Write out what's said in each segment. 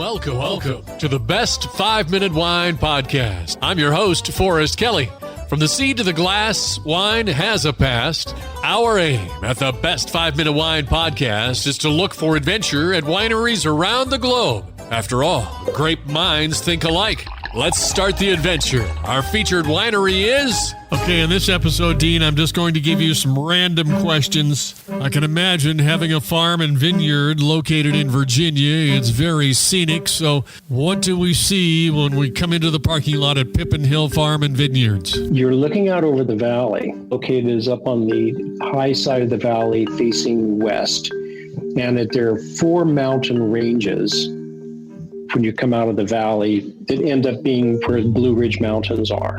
Welcome to the Best 5-Minute Wine Podcast. I'm your host, Forrest Kelly. From the seed to the glass, wine has a past. Our aim at the Best 5-Minute Wine Podcast is to look for adventure at wineries around the globe. After all, grape minds think alike. Let's start the adventure. Our featured winery is... Okay, in this episode, Dean, I'm just going to give you some random questions. I can imagine having a farm and vineyard located in Virginia. It's very scenic, so what do we see when we come into the parking lot at Pippin Hill Farm and Vineyards? You're looking out over the valley. Located is up on the high side of the valley facing west, and that there are 4 mountain ranges when you come out of the valley that end up being where the Blue Ridge Mountains are.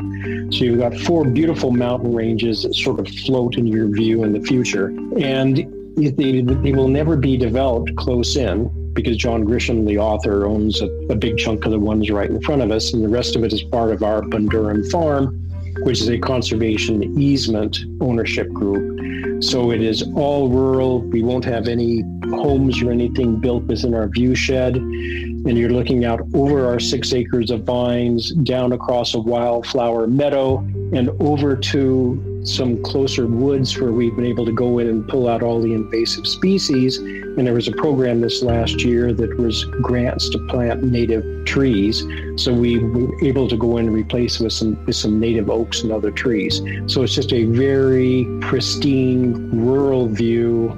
So you've got 4 beautiful mountain ranges that sort of float in your view in the future. And they will never be developed close in because John Grisham, the author, owns a big chunk of the ones right in front of us. And the rest of it is part of our Bondurant farm, which is a conservation easement ownership group. So it is all rural. We won't have any homes or anything built within our viewshed. And you're looking out over our 6 acres of vines, down across a wildflower meadow, and over to some closer woods where we've been able to go in and pull out all the invasive species. And there was a program this last year that was grants to plant native trees. So we were able to go in and replace with some native oaks and other trees. So it's just a very pristine rural view,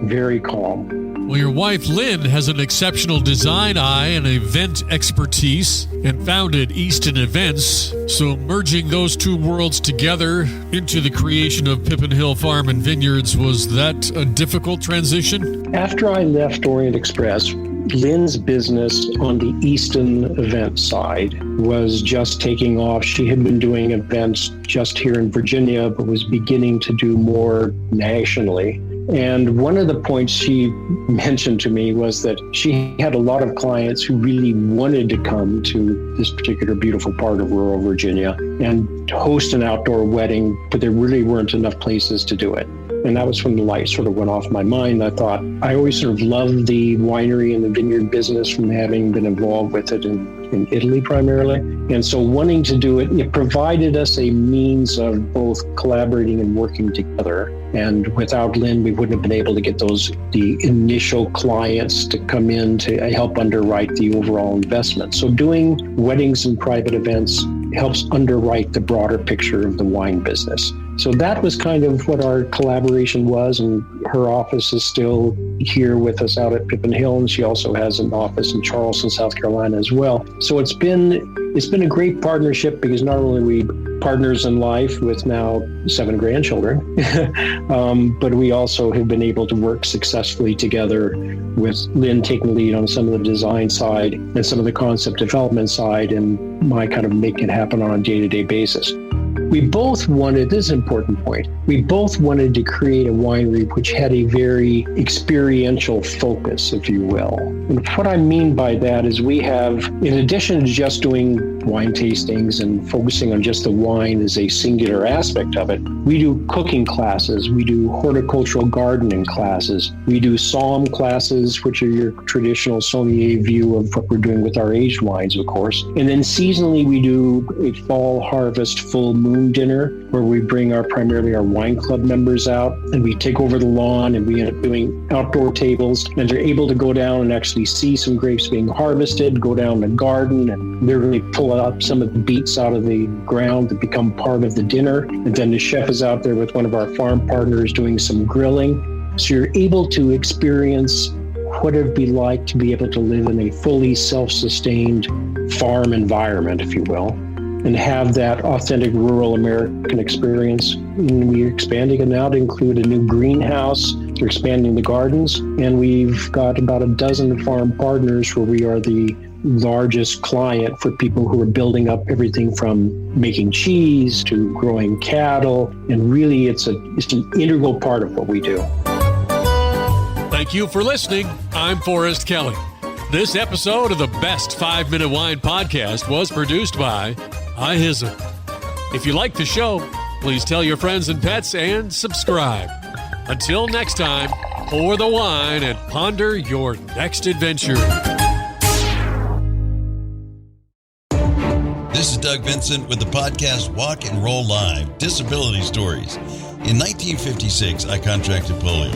very calm. Well, your wife, Lynn, has an exceptional design eye and event expertise and founded Easton Events. So merging those 2 worlds together into the creation of Pippin Hill Farm and Vineyards, was that a difficult transition? After I left Orient Express, Lynn's business on the Easton event side was just taking off. She had been doing events just here in Virginia, but was beginning to do more nationally. And one of the points she mentioned to me was that she had a lot of clients who really wanted to come to this particular beautiful part of rural Virginia and host an outdoor wedding, but there really weren't enough places to do it. And that was when the light sort of went off my mind. I thought, I always sort of loved the winery and the vineyard business from having been involved with it in Italy primarily. And so wanting to do it, it provided us a means of both collaborating and working together. And without Lynn, we wouldn't have been able to get the initial clients to come in to help underwrite the overall investment. So doing weddings and private events helps underwrite the broader picture of the wine business. So that was kind of what our collaboration was, and her office is still here with us out at Pippin Hill, and she also has an office in Charleston, South Carolina as well. So it's been a great partnership because not only are we partners in life with now 7 grandchildren, but we also have been able to work successfully together with Lynn taking the lead on some of the design side and some of the concept development side, and my kind of make it happen on a day-to-day basis. We both wanted, this is an important point, we both wanted to create a winery which had a very experiential focus, if you will. And what I mean by that is we have, in addition to just doing wine tastings and focusing on just the wine as a singular aspect of it, we do cooking classes, we do horticultural gardening classes, we do somm classes, which are your traditional sommelier view of what we're doing with our aged wines, of course. And then seasonally, we do a fall harvest full moon dinner where we bring primarily our wine club members out, and we take over the lawn, and we end up doing outdoor tables, and they're able to go down and actually see some grapes being harvested, go down the garden and literally pull up some of the beets out of the ground that become part of the dinner. And then the chef is out there with one of our farm partners doing some grilling. So you're able to experience what it'd be like to be able to live in a fully self-sustained farm environment, if you will, and have that authentic rural American experience. And we're expanding it now to include a new greenhouse. We're expanding the gardens, and we've got about a dozen farm partners where we are the largest client for people who are building up everything from making cheese to growing cattle. And really, it's an integral part of what we do. Thank you for listening. I'm Forrest Kelly. This episode of the Best 5-Minute Wine Podcast was produced by iHism. If you like the show, please tell your friends and pets and subscribe. Until next time, pour the wine and ponder your next adventure. Doug Vincent with the podcast Walk and Roll Live, Disability Stories. In 1956, I contracted polio.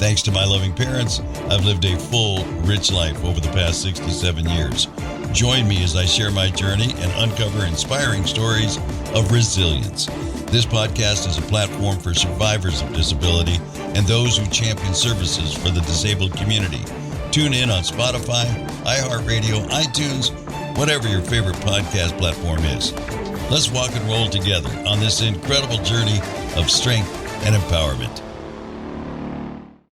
Thanks to my loving parents, I've lived a full, rich life over the past 67 years. Join me as I share my journey and uncover inspiring stories of resilience. This podcast is a platform for survivors of disability and those who champion services for the disabled community. Tune in on Spotify, iHeartRadio, iTunes, whatever your favorite podcast platform is. Let's walk and roll together on this incredible journey of strength and empowerment.